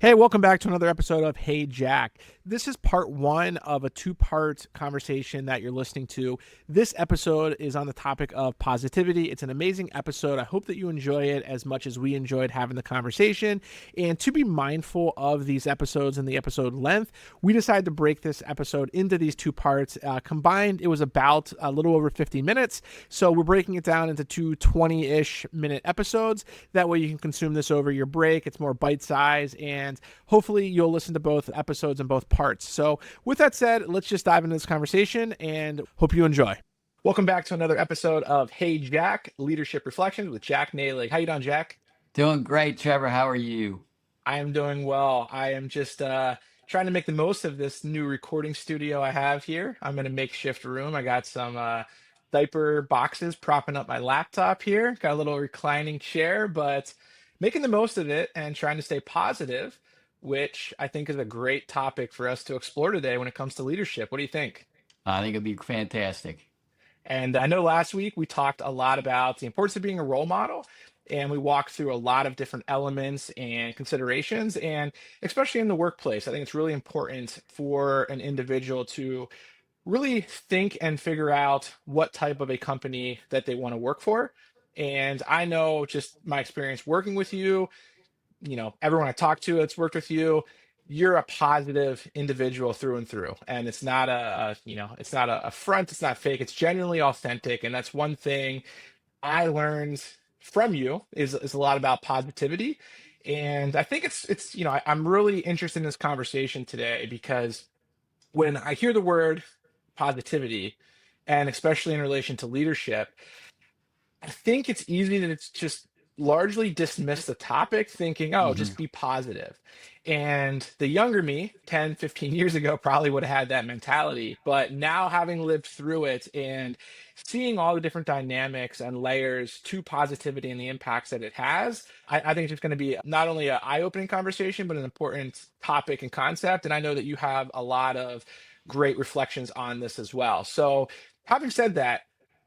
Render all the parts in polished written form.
Hey, welcome back to another episode of Hey Jack. This is part one of a two-part conversation that you're listening to. This episode is on the topic of positivity. It's an amazing episode. I hope that you enjoy it as much as we enjoyed having the conversation. And to be mindful of these episodes and the episode length, we decided to break this episode into these two parts. Combined, it was about a little over 50 minutes. So we're breaking it down into two 20-ish minute episodes. That way you can consume this over your break. It's more bite-sized, and hopefully you'll listen to both episodes and both parts. So with that said, let's just dive into this conversation and hope you enjoy. Welcome back to another episode of Hey Jack, Leadership Reflections with Jack Nehlig. How you doing, Jack? Doing great, Trevor. How are you? I am doing well. I am just trying to make the most of this new recording studio I have here. I'm in a makeshift room. I got some diaper boxes propping up my laptop here. Got a little reclining chair, but making the most of it and trying to stay positive, which I think is a great topic for us to explore today when it comes to leadership. What do you think? I think it'd be fantastic. And I know last week we talked a lot about the importance of being a role model, and we walked through a lot of different elements and considerations. And especially in the workplace, I think it's really important for an individual to really think and figure out what type of a company that they want to work for. And I know just my experience working with you, everyone I talk to that's worked with you, you're a positive individual through and through. And it's not it's not a front, it's not fake, it's genuinely authentic. And that's one thing I learned from you is a lot about positivity. And I think I'm really interested in this conversation today because when I hear the word positivity, and especially in relation to leadership, I think it's easy to just largely dismiss the topic, thinking, oh, hmm just be positive. And the younger me, 10, 15 years ago, probably would have had that mentality. But now, having lived through it and seeing all the different dynamics and layers to positivity and the impacts that it has, I think it's just going to be not only an eye opening conversation, but an important topic and concept. And I know that you have a lot of great reflections on this as well. So, having said that,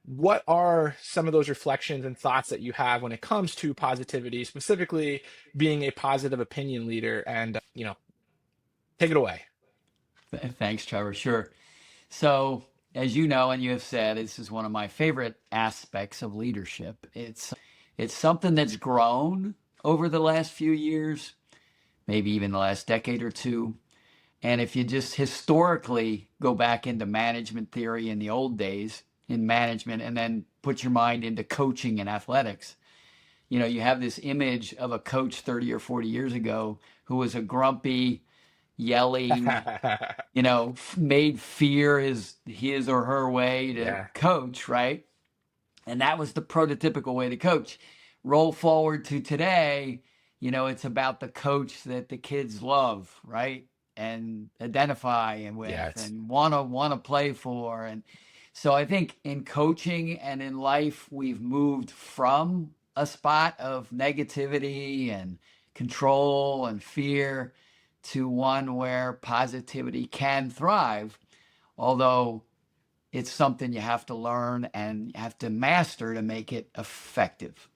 what are some of those reflections and thoughts that you have when it comes to positivity, specifically being a positive opinion leader? And, take it away. Thanks, Trevor. Sure. So, as you know, and you have said, this is one of my favorite aspects of leadership. It's something that's grown over the last few years, maybe even the last decade or two. And if you just historically go back into management theory in the old days in management, and then put your mind into coaching and athletics, you have this image of a coach 30 or 40 years ago who was a grumpy, yelling, made fear his or her way to Yeah. coach, right? And that was the prototypical way to coach. Roll forward to today, it's about the coach that the kids love, right? And identify and with Yes. and wanna play for. And so I think in coaching and in life, we've moved from a spot of negativity and control and fear to one where positivity can thrive, although it's something you have to learn and you have to master to make it effective.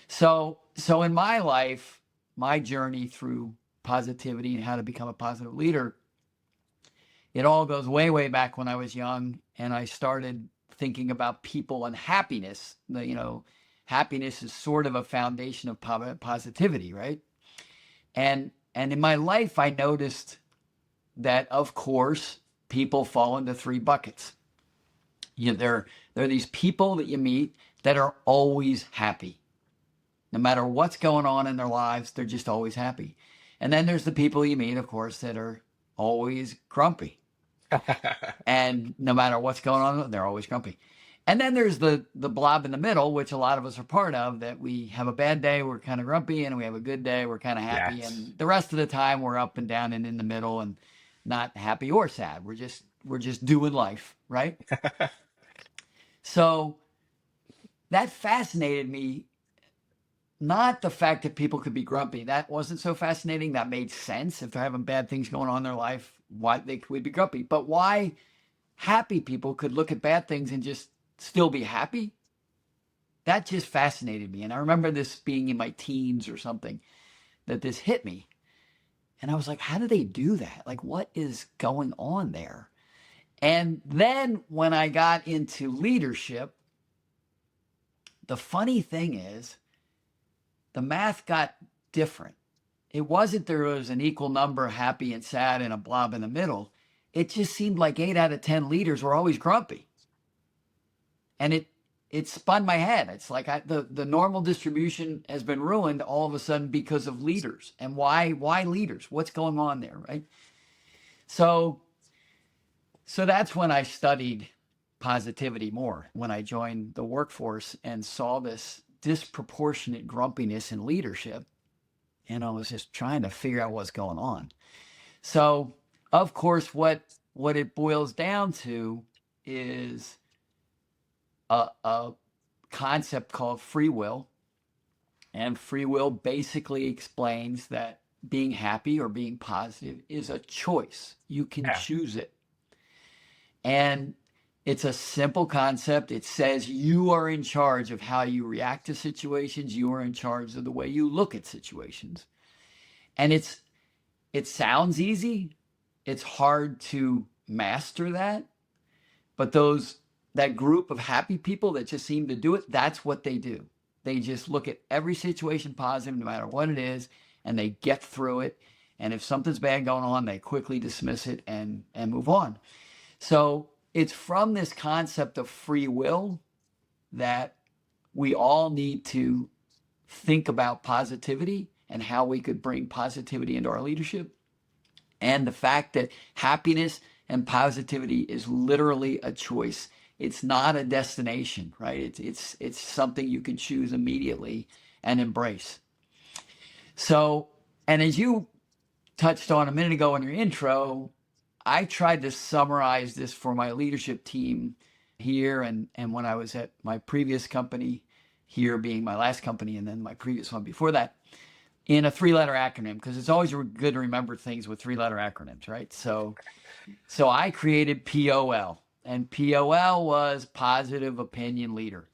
So in my life, my journey through positivity and how to become a positive leader, it all goes way, way back when I was young and I started thinking about people and happiness. Happiness is sort of a foundation of positivity, right? And in my life, I noticed that, of course, people fall into three buckets. There are these people that you meet that are always happy. No matter what's going on in their lives, they're just always happy. And then there's the people you meet, of course, that are always grumpy. And no matter what's going on, they're always grumpy. And then there's the blob in the middle, which a lot of us are part of, that we have a bad day, we're kind of grumpy, and we have a good day, we're kind of happy. Yes. And the rest of the time we're up and down and in the middle and not happy or sad. We're just doing life, right? So that fascinated me. Not the fact that people could be grumpy. That wasn't so fascinating. That made sense. If they're having bad things going on in their life, why they would be grumpy. But why happy people could look at bad things and just still be happy, that just fascinated me. And I remember this being in my teens or something, that this hit me. And I was like, how do they do that? Like, what is going on there? And then when I got into leadership, the funny thing is the math got different. It wasn't there was an equal number happy and sad and a blob in the middle. It just seemed like 8 out of 10 leaders were always grumpy. And it spun my head. It's like the normal distribution has been ruined all of a sudden because of leaders. And why leaders? What's going on there, right? So that's when I studied positivity more, when I joined the workforce and saw this disproportionate grumpiness in leadership. And I was just trying to figure out what's going on. So, of course, what it boils down to is a concept called free will. And free will basically explains that being happy or being positive is a choice. You can Yeah. choose it. And it's a simple concept. It says you are in charge of how you react to situations. You are in charge of the way you look at situations. And it sounds easy. It's hard to master that. But that group of happy people that just seem to do it, that's what they do. They just look at every situation positive, no matter what it is, and they get through it. And if something's bad going on, they quickly dismiss it and move on. So it's from this concept of free will that we all need to think about positivity and how we could bring positivity into our leadership. And the fact that happiness and positivity is literally a choice. It's not a destination, right? It's something you can choose immediately and embrace. So, and as you touched on a minute ago in your intro, I tried to summarize this for my leadership team here and when I was at my previous company, here being my last company, and then my previous one before that, in a 3-letter acronym, because it's always good to remember things with 3-letter acronyms, right? So I created POL, and POL was positive opinion leader.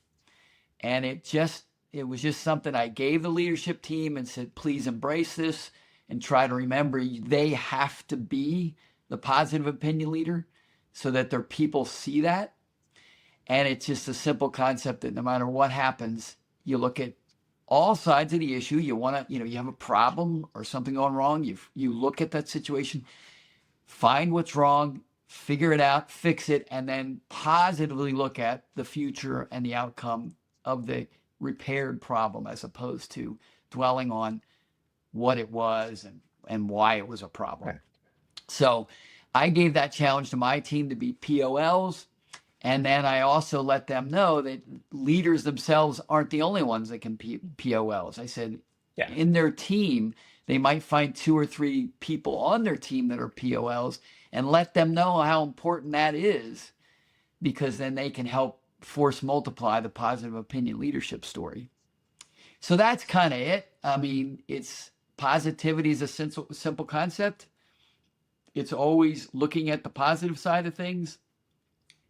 And it was just something I gave the leadership team and said, please embrace this and try to remember they have to be the positive opinion leader so that their people see that. And it's just a simple concept that no matter what happens, you look at all sides of the issue. You want to, you have a problem or something going wrong. You look at that situation, find what's wrong, figure it out, fix it, and then positively look at the future and the outcome of the repaired problem as opposed to dwelling on what it was and why it was a problem. Right. So I gave that challenge to my team to be POLs. And then I also let them know that leaders themselves aren't the only ones that can be POLs. I said, Yeah. in their team, they might find 2 or 3 people on their team that are POLs and let them know how important that is, because then they can help force multiply the positive opinion leadership story. So that's kind of it. I mean, it's positivity is a simple concept. It's always looking at the positive side of things.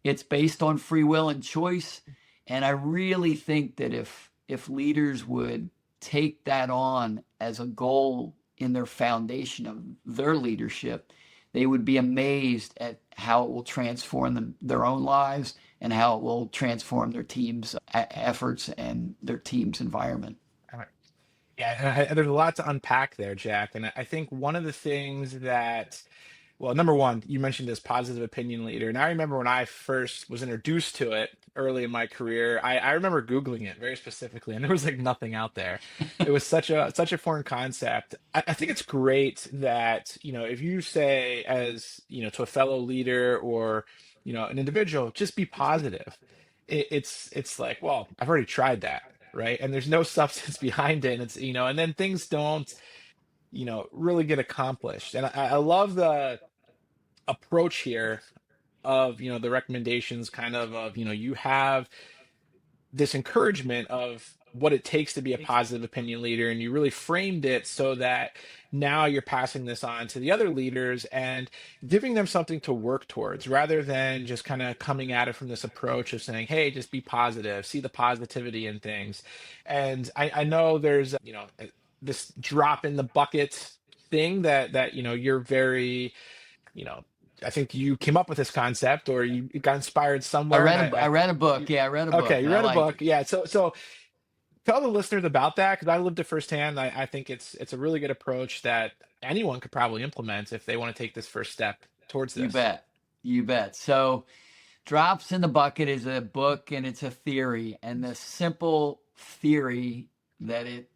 It's based on free will and choice. And I really think that if leaders would take that on as a goal in their foundation of their leadership, they would be amazed at how it will transform their own lives and how it will transform their team's efforts and their team's environment. All right. Yeah, there's a lot to unpack there, Jack. And I think one of the things that, well, number one, you mentioned this positive opinion leader. And I remember when I first was introduced to it early in my career, I remember Googling it very specifically, and there was like nothing out there. It was such a foreign concept. I think it's great that, if you say as, to a fellow leader or, an individual, just be positive. It's like, well, I've already tried that. Right. And there's no substance behind it. And it's, and then things don't, really get accomplished. And I love the approach here of the recommendations kind of you have this encouragement of what it takes to be a positive opinion leader, and you really framed it so that now you're passing this on to the other leaders and giving them something to work towards rather than just kind of coming at it from this approach of saying, hey, just be positive, see the positivity in things. And I know there's this drop in the bucket thing that you're very, you know, I think you came up with this concept or you got inspired I somewhere, and read a I read a book. Yeah, I read a okay, book you and I read a liked book, it. yeah. So tell the listeners about that because I lived it firsthand. I think it's a really good approach that anyone could probably implement if they want to take this first step towards You this. bet. You bet. So Drops in the Bucket is a book and it's a theory. And the simple theory that it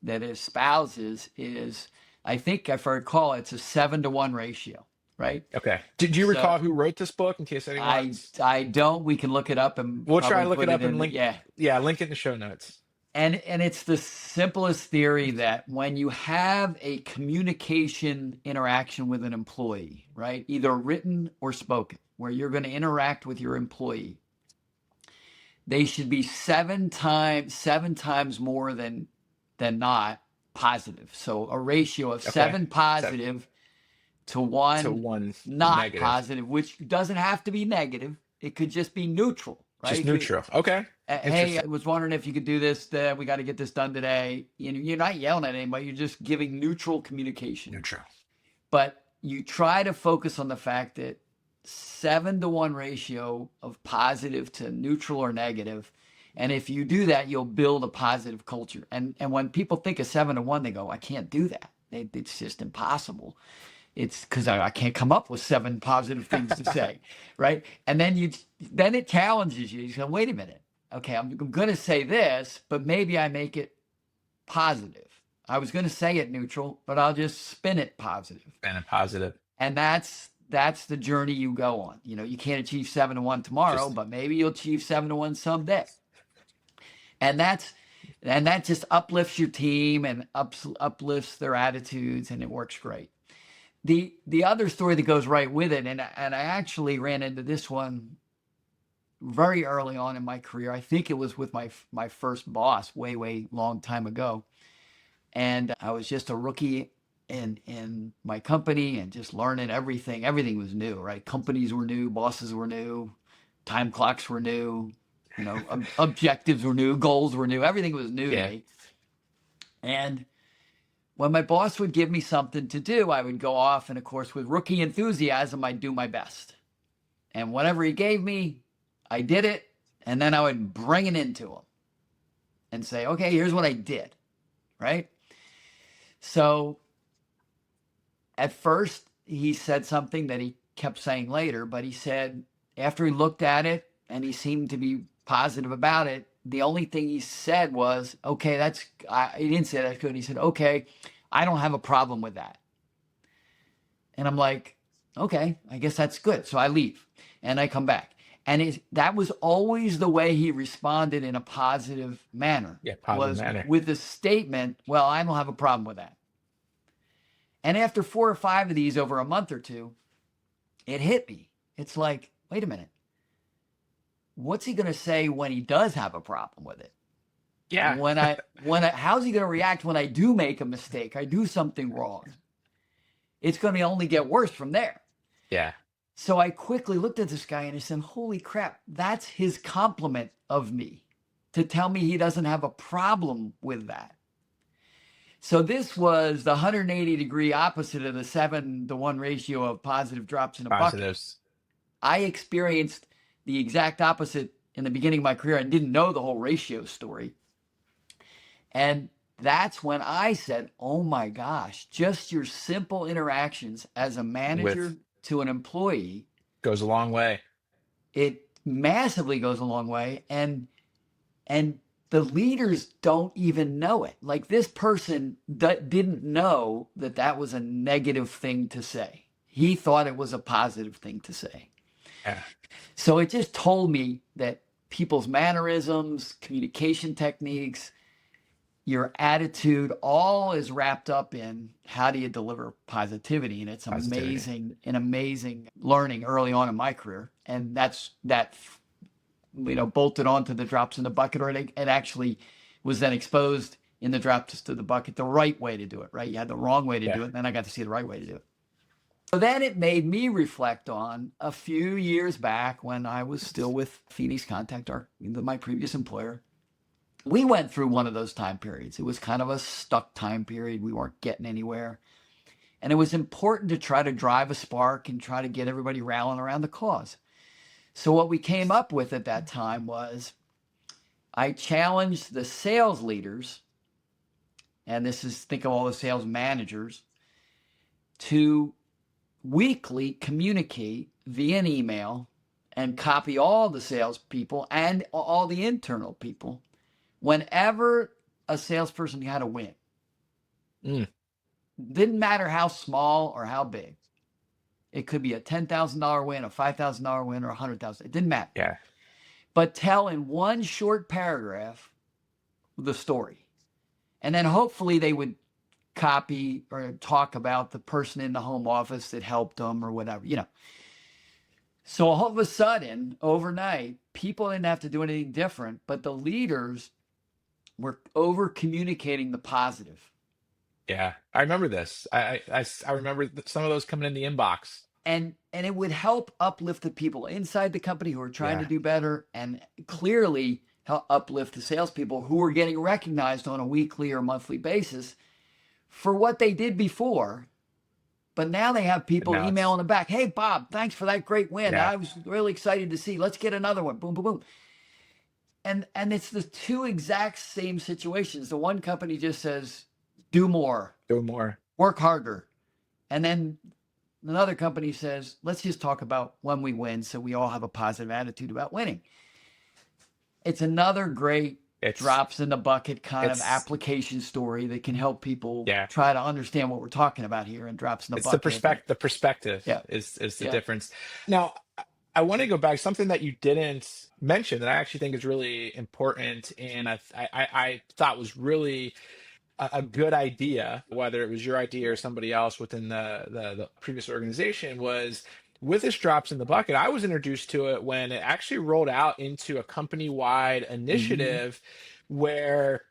espouses is, I think if I recall, it's a 7-to-1 ratio, right? Okay. Did you So recall who wrote this book in case I anyone's? I don't. We can look it up and We'll try probably to look it put it up and in. link. Yeah. Yeah, link it in the show notes. And it's the simplest theory that when you have a communication interaction with an employee, right, either written or spoken, where you're going to interact with your employee, they should be seven times more than not positive. So a ratio of Okay. 7 So positive to to 1 one not negative, positive, which doesn't have to be negative. It could just be neutral, right? just It could, neutral. Okay. hey, I Interesting. was wondering if you could do this. We got to get this done today. You're not yelling at anybody. You're just giving neutral communication. Neutral. But you try to focus on the fact that 7-to-1 ratio of positive to neutral or negative. And if you do that, you'll build a positive culture. And when people think of 7-to-1, they go, I can't do that. It's just impossible. It's because I can't come up with 7 positive things to say, right? And then it challenges you. You go, wait a minute. Okay, I'm going to say this, but maybe I make it positive. I was going to say it neutral, but I'll just spin it positive. And a positive. And that's the journey you go on. You can't achieve 7-to-1 tomorrow, Just but maybe you'll achieve 7-to-1 someday. And that just uplifts your team and uplifts their attitudes, and it works great. The other story that goes right with it, and I actually ran into this one very early on in my career. I think it was with my first boss way long time ago, and I was just a rookie in my company and just learning everything. Everything was new, right? Companies were new, bosses were new, time clocks were new, objectives were new, goals were new. Everything was new to yeah. me. And when my boss would give me something to do, I would go off, and of course, with rookie enthusiasm, I'd do my best. And whatever he gave me, I did it, and then I would bring it into him and say, okay, here's what I did, right? So at first, he said something that he kept saying later, but he said, after he looked at it and he seemed to be positive about it, the only thing he said was, okay, he didn't say that's good. He said, okay, I don't have a problem with that. And I'm like, okay, I guess that's good. So I leave and I come back. And that was always the way he responded in a positive manner, Yeah. Positive was manner. with the statement, well, I don't have a problem with that. And after 4 or 5 of these over a month or two, it hit me. It's like, wait a minute. What's he going to say when he does have a problem with it? Yeah. How's he going to react when I do make a mistake? I do something wrong. It's going to only get worse from there. Yeah. So I quickly looked at this guy and I said, holy crap, that's his compliment of me to tell me he doesn't have a problem with that. So this was the 180-degree opposite of the 7-to-1 ratio of positive drops in a bucket. Positives. I experienced the exact opposite in the beginning of my career and didn't know the whole ratio story. And that's when I said, oh my gosh, just your simple interactions as a manager With to an employee, goes a long way. it massively goes a long way. And the leaders don't even know it. Like, this person didn't know that was a negative thing to say. He thought it was a positive thing to say. Yeah. So it just told me that people's mannerisms, communication techniques, your attitude, all is wrapped up in how do you deliver positivity. And it's Positivity. an amazing learning early on in my career. And that bolted onto the drops in the bucket, or it actually was then exposed in the drops to the bucket, the right way to do it, right? You had the wrong way to Yeah. do it, and then I got to see the right way to do it. So then it made me reflect on a few years back when I was still with Phoenix Contact, my previous employer. We went through one of those time periods. It was kind of a stuck time period. We weren't getting anywhere. And it was important to try to drive a spark and try to get everybody rallying around the cause. So what we came up with at that time was I challenged the sales leaders, and this is, think of all the sales managers, to weekly communicate via an email and copy all the salespeople and all the internal people whenever a salesperson had a win. Mm, Didn't matter how small or how big. It could be a $10,000 win, a $5,000 win, or a $100,000. It didn't matter. yeah. But tell in one short paragraph the story. And then hopefully they would copy or talk about the person in the home office that helped them or whatever, you know. So all of a sudden, overnight, people didn't have to do anything different, but the leaders were over communicating the positive. Yeah, I remember this. I remember some of those coming in the inbox. And it would help uplift the people inside the company who are trying to Yeah, do better, and clearly help uplift the salespeople who were getting recognized on a weekly or monthly basis for what they did before. But now they have and people now it's emailing them back. Hey, Bob, thanks for that great win. yeah, I was really excited to see. Let's get another one. Boom, boom, boom. And it's the two exact same situations. The one company just says, do more, doing more. work harder. And then another company says, let's just talk about when we win so we all have a positive attitude about winning. It's another great It's drops in the bucket kind of it's application story that can help people yeah. try to understand what we're talking about here, and drops in the It's the bucket. perspective Yeah. is the Yeah. difference. Now, I want to go back something that you didn't mention that I actually think is really important, and I thought was really a good idea, whether it was your idea or somebody else within the previous organization, was with this drops in the bucket. I was introduced to it when it actually rolled out into a company-wide Mm-hmm. initiative where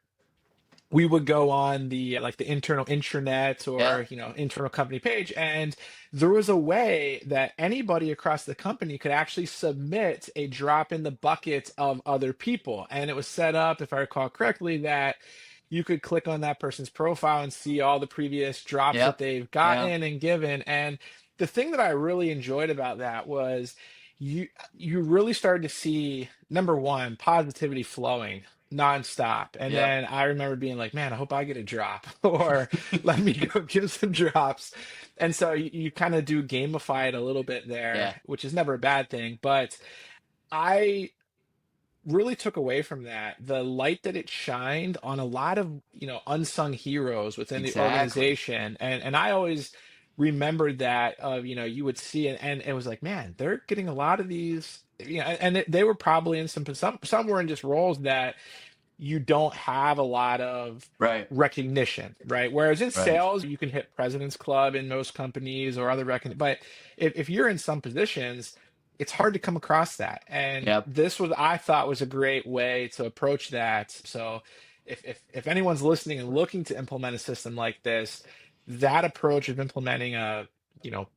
we would go on the like the internal intranet Yeah. or internal company page, and there was a way that anybody across the company could actually submit a drop in the bucket of other people, and it was set up, if I recall correctly, that you could click on that person's profile and see all the previous drops that Yep. they've Yeah. gotten and given. And the thing that I really enjoyed about that was you really started to see, number one, positivity flowing nonstop. And Yep. then I remember being like, man, I hope I get a drop or let me go give some drops. And so you kind of do gamify it a little bit there, Yeah. which is never a bad thing. But I really took away from that the light that it shined on a lot of unsung heroes within the Exactly. organization. And I always remembered that you would see it, and it was like, man, they're getting a lot of these, they were probably in some were in just roles that you don't have a lot of Right. recognition, right? Whereas in Right. sales, you can hit President's Club in most companies or other but if you're in some positions, it's hard to come across that. And Yep. this was, I thought, was a great way to approach that. So if anyone's listening and looking to implement a system like this, that approach of implementing a, you know,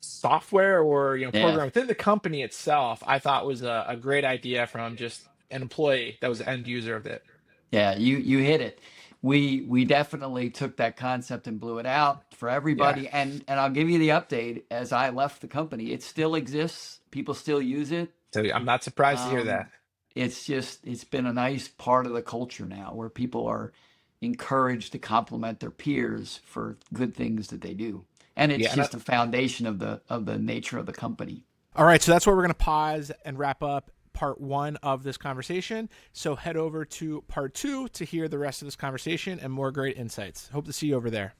software or Yeah. program within the company itself, I thought was a great idea from just an employee that was the end user of it. Yeah. You hit it. We definitely took that concept and blew it out for Yeah. everybody. And I'll give you the update. As I left the company, it still exists. People still use it. So I'm not surprised to hear Um, that. it's been a nice part of the culture now, where people are encouraged to compliment their peers for good things that they do. And Yeah. it's just a foundation of the nature of the company. All right, so that's where we're going to pause and wrap up part one of this conversation. So head over to part two to hear the rest of this conversation and more great insights. Hope to see you over there.